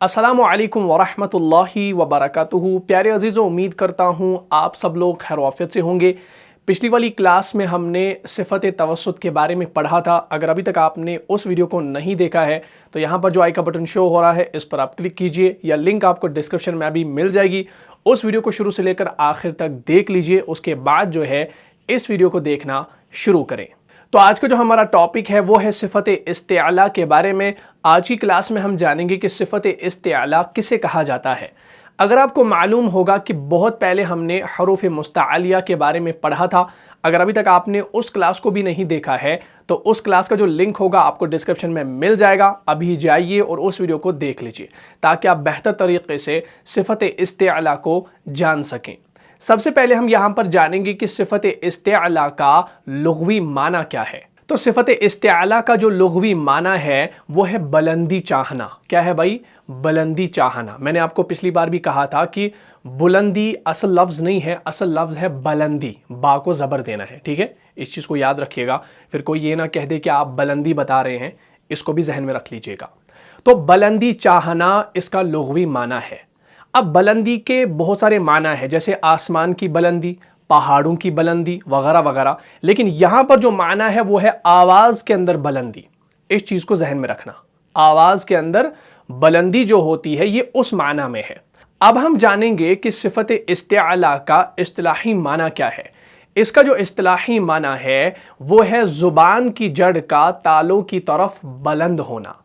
अस्सलामु अलैकुम वरहमतुल्लाहि वबरकातुहू। प्यारे अजीज़ों, उम्मीद करता हूँ आप सब लोग खैर आफियत से होंगे। पिछली वाली क्लास में हमने सिफ़त तवस्सुत के बारे में पढ़ा था। अगर अभी तक आपने उस वीडियो को नहीं देखा है तो यहाँ पर जो आई का बटन शो हो रहा है इस पर आप क्लिक कीजिए, या लिंक आपको डिस्क्रिप्शन में अभी मिल जाएगी। उस वीडियो को शुरू से लेकर आखिर तक देख लीजिए, उसके बाद जो है इस वीडियो को देखना शुरू करें। तो आज का जो हमारा टॉपिक है वो है सिफ़त इस्तिआला के बारे में। आज की क्लास में हम जानेंगे कि सिफ़त इस्तिआला किसे कहा जाता है। अगर आपको मालूम होगा कि बहुत पहले हमने हरूफ मुस्तआलिया के बारे में पढ़ा था, अगर अभी तक आपने उस क्लास को भी नहीं देखा है तो उस क्लास का जो लिंक होगा आपको डिस्क्रिप्शन में मिल जाएगा। अभी जाइए और उस वीडियो को देख लीजिए ताकि आप बेहतर तरीके से सिफ़त इस्तिआला को जान सकें। सबसे पहले हम यहाँ पर जानेंगे कि सिफ़त इस्तिआला का लुग़वी माना क्या है। तो सिफ़त इस्तिआला का जो लुग़वी माना है वो है बुलंदी चाहना। क्या है भाई? बुलंदी चाहना। मैंने आपको पिछली बार भी कहा था कि बुलंदी असल लफ्ज़ नहीं है, असल लफ्ज़ है बुलंदी। बा को ज़बर देना है, ठीक है? इस चीज़ को याद रखिएगा, फिर कोई ये ना कह दे कि आप बुलंदी बता रहे हैं, इसको भी जहन में रख लीजिएगा। तो बुलंदी चाहना इसका लुग़वी माना है। अब बुलंदी के बहुत सारे माना है, जैसे आसमान की बुलंदी, पहाड़ों की बुलंदी वगैरह वगैरह, लेकिन यहाँ पर जो माना है वो है आवाज़ के अंदर बुलंदी। इस चीज़ को जहन में रखना, आवाज़ के अंदर बुलंदी जो होती है ये उस माना में है। अब हम जानेंगे कि सिफ़त इस्तिआला का इस्तिलाही माना क्या है। इसका जो इस्तिलाही माना है वो है ज़ुबान की जड़ का तालों की तरफ बुलंद होना।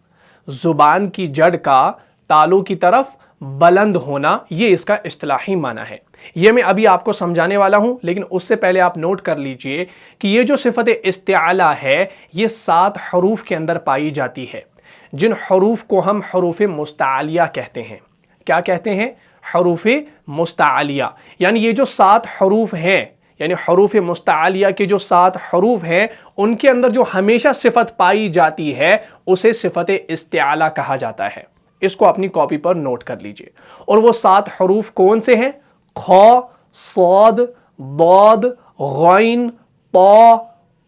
ज़ुबान की जड़ का तालों की तरफ बुलंद होना, ये इसका इस्तिलाही माना है। ये मैं अभी आपको समझाने वाला हूं, लेकिन उससे पहले आप नोट कर लीजिए कि ये जो सिफ़त इस्तिआला है ये 7 हरूफ के अंदर पाई जाती है, जिन हरूफ को हम हरूफ मुस्तआलिया कहते हैं। क्या कहते हैं? हरूफ मुस्तआलिया। यानी ये जो 7 हरूफ हैं, यानी हरूफ मुस्तआलिया के जो 7 हरूफ हैं, उनके अंदर जो हमेशा सिफ़त पाई जाती है उसे सिफ़त इस्तिआला कहा जाता है। इसको अपनी कॉपी पर नोट कर लीजिए। और वो 7 हरूफ कौन से हैं? ख, साद, दाद, गैन, ता,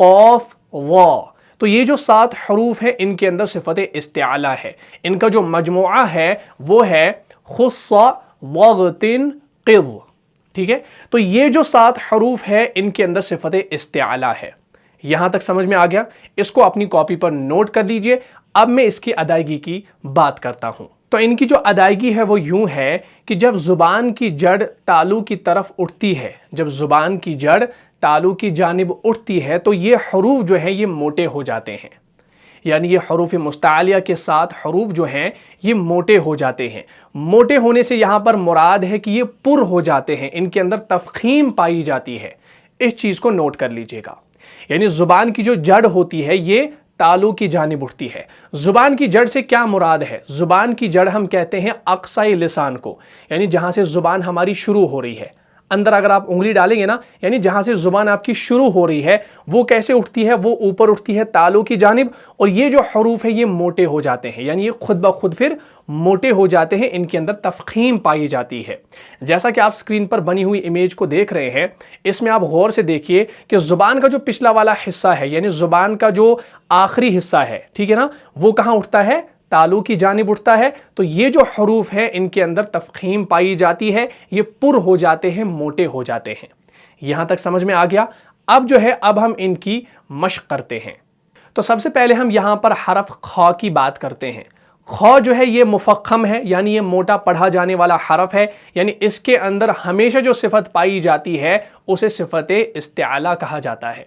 क़ाफ, वा। तो ये जो 7 हरूफ हैं इनके अंदर सिफ़त इस्तिआला है। इनका जो मजमुआ है वो है खुस्सा वगतिन क़िज़। ठीक है, तो ये जो 7 हरूफ है इनके अंदर सिफ़त इस्तिआला है। यहां तक समझ में आ गया? इसको अपनी कॉपी पर नोट कर लीजिए। अब मैं इसकी अदायगी की बात करता हूं। तो इनकी जो अदायगी है वो यूं है कि जब ज़ुबान की जड़ तालू की तरफ उठती है, जब ज़ुबान की जड़ तालू की जानिब उठती है तो ये हरूफ जो हैं ये मोटे हो जाते हैं। यानी ये हरूफ मुस्तआलिया के 7 हरूफ जो हैं ये मोटे हो जाते हैं। मोटे होने से यहाँ पर मुराद है कि ये पुर हो जाते हैं, इनके अंदर तफ़ख़ीम पाई जाती है। इस चीज़ को नोट कर लीजिएगा। यानी ज़ुबान की जो जड़ होती है ये तालू की जानिब उठती है। ज़ुबान की जड़ से क्या मुराद है? ज़ुबान की जड़ हम कहते हैं अक्साई लिसान को, यानी जहाँ से ज़ुबान हमारी शुरू हो रही है। अंदर अगर आप उंगली डालेंगे ना, यानी जहाँ से ज़ुबान आपकी शुरू हो रही है वो कैसे उठती है? वो ऊपर उठती है तालू की जानिब, और ये जो हरूफ है ये मोटे हो जाते हैं, यानी ये खुद ब खुद फिर मोटे हो जाते हैं, इनके अंदर तफ़ख़ीम पाई जाती है। जैसा कि आप स्क्रीन पर बनी हुई इमेज को देख रहे हैं, इसमें आप गौर से देखिए कि ज़ुबान का जो पिछला वाला हिस्सा है, यानी ज़ुबान का जो आखिरी हिस्सा है, ठीक है ना, वो कहाँ उठता है? तालू की जानिब उठता है। तो ये जो हरूफ है इनके अंदर तफ़ख़ीम पाई जाती है, ये पुर हो जाते हैं, मोटे हो जाते हैं। यहां तक समझ में आ गया? अब जो है अब हम इनकी मश्क करते हैं। तो सबसे पहले हम यहां पर हरफ ख की बात करते हैं। ख जो है ये मुफ़ख़म है, यानी ये मोटा पढ़ा जाने वाला हरफ है, यानी इसके अंदर हमेशा जो सिफ़त पाई जाती है उसे सिफ़त इस्तिआला कहा जाता है।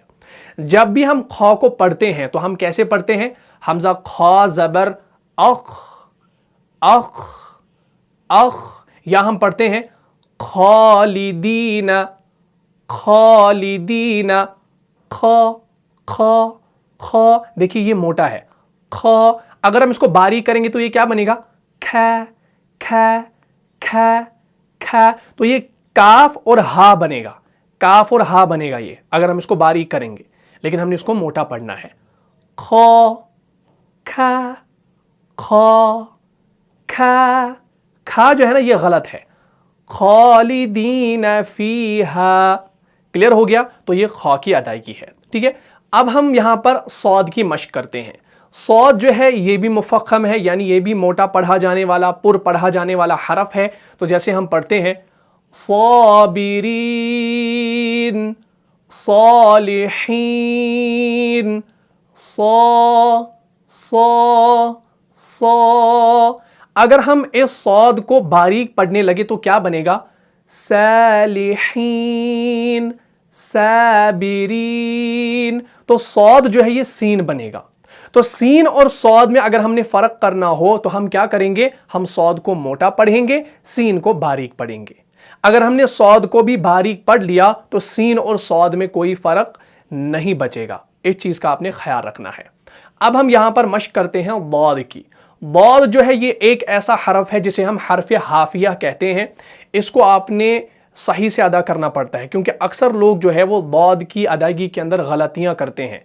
जब भी हम ख को पढ़ते हैं तो हम कैसे पढ़ते हैं? हमज़ा ख ज़बर अख, अख, अख, या हम पढ़ते हैं खालिदीना, खालिदीना, ख, ख, ख। देखिए ये मोटा है ख। अगर हम इसको बारीक करेंगे तो ये क्या बनेगा? ख, ख, ख, ख। तो ये काफ और हा बनेगा, काफ और हा बनेगा ये अगर हम इसको बारीक करेंगे, लेकिन हमने इसको मोटा पढ़ना है। ख, ख, खा, खा, खा जो है ना ये गलत है। खालिदीन फीहा। क्लियर हो गया? तो ये खा की अदायगी है। ठीक है, अब हम यहां पर सौद की मश्क करते हैं। صاد جو ہے یہ بھی مفخم ہے، یعنی یہ بھی موٹا پڑھا جانے والا، پر پڑھا جانے والا حرف ہے. تو جیسے ہم پڑھتے ہیں صابرین، صالحین، صا. اگر ہم اس صاد کو باریک پڑھنے لگے تو کیا بنے گا؟ صالحین، صابرین. تو صاد جو ہے یہ سین بنے گا. تو سین اور صاد میں اگر ہم نے فرق کرنا ہو تو ہم کیا کریں گے؟ ہم صاد کو موٹا پڑھیں گے، سین کو باریک پڑھیں گے. اگر ہم نے صاد کو بھی باریک پڑھ لیا تو سین اور صاد میں کوئی فرق نہیں بچے گا. اس چیز کا آپ نے خیال رکھنا ہے. اب ہم یہاں پر مشق کرتے ہیں ضاد کی. ضاد جو ہے یہ ایک ایسا حرف ہے جسے ہم حرف حافیہ کہتے ہیں. اس کو آپ نے صحیح سے ادا کرنا پڑتا ہے کیونکہ اکثر لوگ جو ہے وہ ضاد کی ادائیگی کے اندر غلطیاں کرتے ہیں.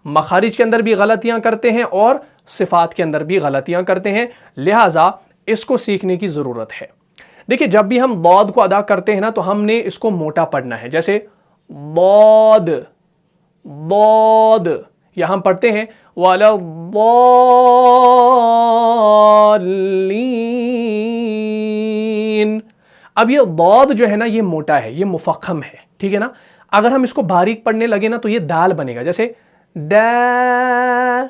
مخارج کے اندر بھی غلطیاں کرتے ہیں اور صفات کے اندر بھی غلطیاں کرتے ہیں. لہٰذا اس کو سیکھنے کی ضرورت ہے. دیکھیں جب بھی ہم ضاد کو ادا کرتے ہیں نا تو ہم نے اس کو موٹا پڑھنا ہے. جیسے ضاد، ضاد یہاں ہم پڑھتے ہیں وَلَا الضَّالِّينَ. اب یہ ضاد جو ہے نا یہ موٹا ہے، یہ مفخم ہے، ٹھیک ہے نا. اگر ہم اس کو باریک پڑھنے لگے نا تو یہ دال بنے گا. جیسے دا،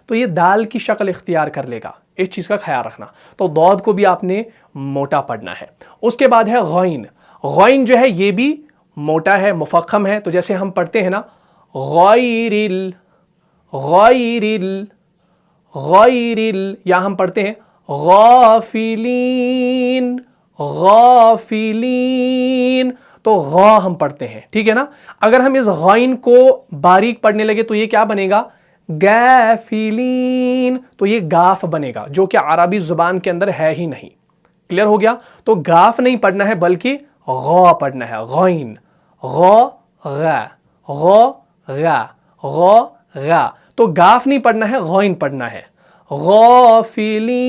تو یہ دال کی شکل اختیار کر لے گا. اس چیز کا خیال رکھنا. تو ضاد کو بھی آپ نے موٹا پڑھنا ہے. اس کے بعد ہے غین. غین جو ہے یہ بھی موٹا ہے، مفخم ہے. تو جیسے ہم پڑھتے ہیں نا غیر یا ہم پڑھتے ہیں غافلین. تو غا ہم پڑھتے ہیں، ٹھیک ہے نا. اگر ہم اس غائن کو باریک پڑھنے لگے تو یہ کیا بنے گا؟ گافلین. تو یہ گاف بنے گا جو کہ عربی زبان کے اندر ہے ہی نہیں. کلیئر ہو گیا؟ تو گاف نہیں پڑھنا ہے بلکہ غا پڑھنا ہے. غائن، غا غا، غا غا، غا غا. تو گاف نہیں پڑھنا ہے، غائن پڑھنا ہے. غافلین.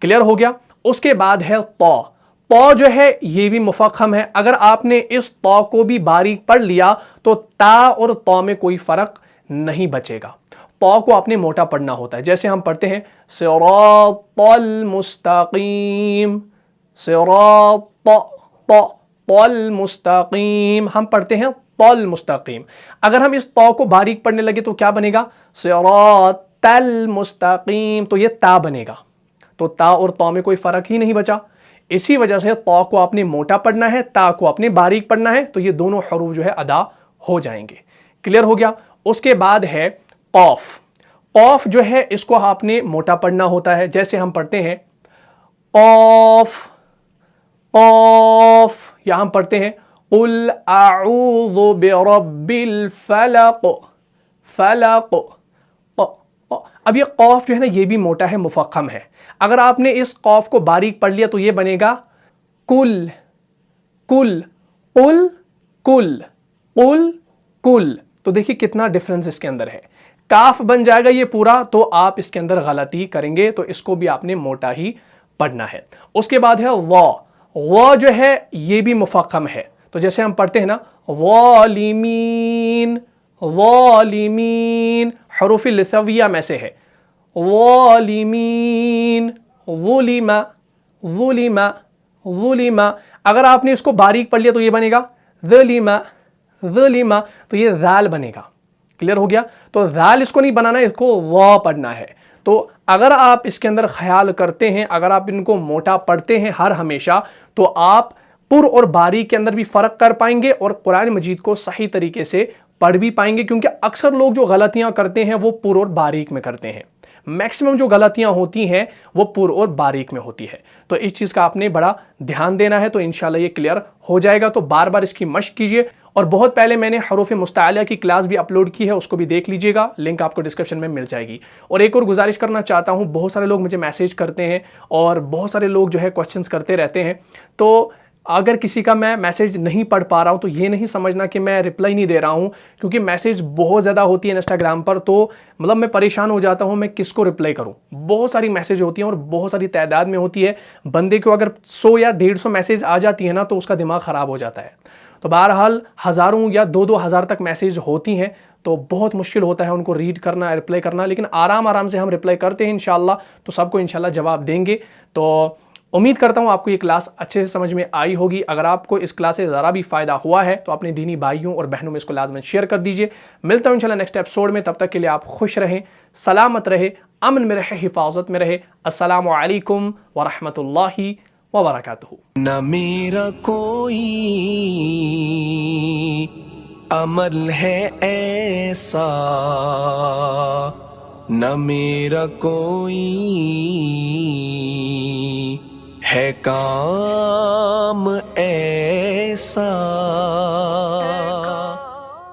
کلیئر ہو گیا؟ اس کے بعد ہے طا. طا جو ہے یہ بھی مفخم ہے. اگر آپ نے اس طا کو بھی باریک پڑھ لیا تو تا اور طا میں کوئی فرق نہیں بچے گا. طا کو آپ نے موٹا پڑھنا ہوتا ہے. جیسے ہم پڑھتے ہیں صراط المستقیم، صراط المستقیم. ہم پڑھتے ہیں طا المستقیم. اگر ہم اس طا کو باریک پڑھنے لگے تو کیا بنے گا؟ صراط المستقیم. تو یہ تا بنے گا. تو تا اور طا میں کوئی فرق ہی نہیں بچا. اسی وجہ سے طا کو آپ نے موٹا پڑھنا ہے، تا کو آپ نے باریک پڑھنا ہے. تو یہ دونوں حروف جو ہے ادا ہو جائیں گے. کلیئر ہو گیا؟ اس کے بعد ہے قاف. قاف جو ہے اس کو آپ نے موٹا پڑھنا ہوتا ہے. جیسے ہم پڑھتے ہیں قاف، قاف. یہاں ہم پڑھتے ہیں قل اعوذ برب الفلق، فلق. اب یہ قاف جو ہے نا یہ بھی موٹا ہے، مفخم ہے. اگر آپ نے اس قاف کو باریک پڑھ لیا تو یہ بنے گا کل، کل، قل، کل، قل، کل. تو دیکھیے کتنا ڈفرنس اس کے اندر ہے. کاف بن جائے گا یہ پورا تو آپ اس کے اندر غلطی کریں گے. تو اس کو بھی آپ نے موٹا ہی پڑھنا ہے. اس کے بعد ہے وا. وا جو ہے یہ بھی مفخم ہے. تو جیسے ہم پڑھتے ہیں نا ظالمین، ظالمین. حروف لثویہ میں سے ہے. ظالمین، ظلم، ظلم، ظلم. اگر آپ نے اس کو باریک پڑھ لیا تو یہ بنے گا ظلم، ظلم. تو یہ ذال بنے گا. کلیئر ہو گیا؟ تو ذال اس کو نہیں بنانا ہے، اس کو وا پڑھنا ہے. تو اگر آپ اس کے اندر خیال کرتے ہیں، اگر آپ ان کو موٹا پڑھتے ہیں ہر ہمیشہ تو آپ پر اور باریک کے اندر بھی فرق کر پائیں گے اور قرآن مجید کو صحیح طریقے سے پڑھ بھی پائیں گے. کیونکہ اکثر لوگ جو غلطیاں کرتے ہیں وہ پر اور باریک میں کرتے ہیں. میکسیمم جو غلطیاں ہوتی ہیں وہ پر اور باریک میں ہوتی ہے. تو اس چیز کا آپ نے بڑا دھیان دینا ہے. تو انشاءاللہ یہ کلیئر ہو جائے گا. تو بار بار اس کی مشق کیجئے. اور بہت پہلے میں نے حروف مستعلیہ کی کلاس بھی اپلوڈ کی ہے، اس کو بھی دیکھ لیجئے گا. لنک آپ کو ڈسکرپشن میں مل جائے گی. اور ایک اور گزارش کرنا چاہتا ہوں، بہت سارے لوگ مجھے میسیج کرتے ہیں اور بہت سارے لوگ جو ہے کوسچنز کرتے رہتے ہیں. تو اگر کسی کا میں میسیج نہیں پڑھ پا رہا ہوں تو یہ نہیں سمجھنا کہ میں رپلائی نہیں دے رہا ہوں، کیونکہ میسیج بہت زیادہ ہوتی ہے انسٹاگرام پر. تو مطلب میں پریشان ہو جاتا ہوں میں کس کو رپلائی کروں. بہت ساری میسیج ہوتی ہیں اور بہت ساری تعداد میں ہوتی ہے. بندے کو اگر 100 یا 150 میسیج آ جاتی ہے نا تو اس کا دماغ خراب ہو جاتا ہے. تو بہرحال ہزاروں یا 2-2 ہزار تک میسیج ہوتی ہیں، تو بہت مشکل ہوتا ہے ان کو ریڈ کرنا، رپلائی کرنا، لیکن آرام سے ہم رپلائی کرتے ہیں انشاءاللہ، تو سب کو انشاءاللہ جواب دیں گے۔ تو امید کرتا ہوں آپ کو یہ کلاس اچھے سے سمجھ میں آئی ہوگی۔ اگر آپ کو اس کلاس سے ذرا بھی فائدہ ہوا ہے تو اپنے دینی بھائیوں اور بہنوں میں اس کو لازماً شیئر کر دیجئے۔ ملتا ہوں انشاءاللہ نیکسٹ ایپیسوڈ میں، تب تک کے لیے آپ خوش رہیں، سلامت رہے، امن میں رہے، حفاظت میں رہے۔ السلام علیکم ورحمۃ اللہ وبرکاتہ۔ نہ میرا کوئی عمل ہے ایسا، نہ میرا کوئی ہے کام ایسا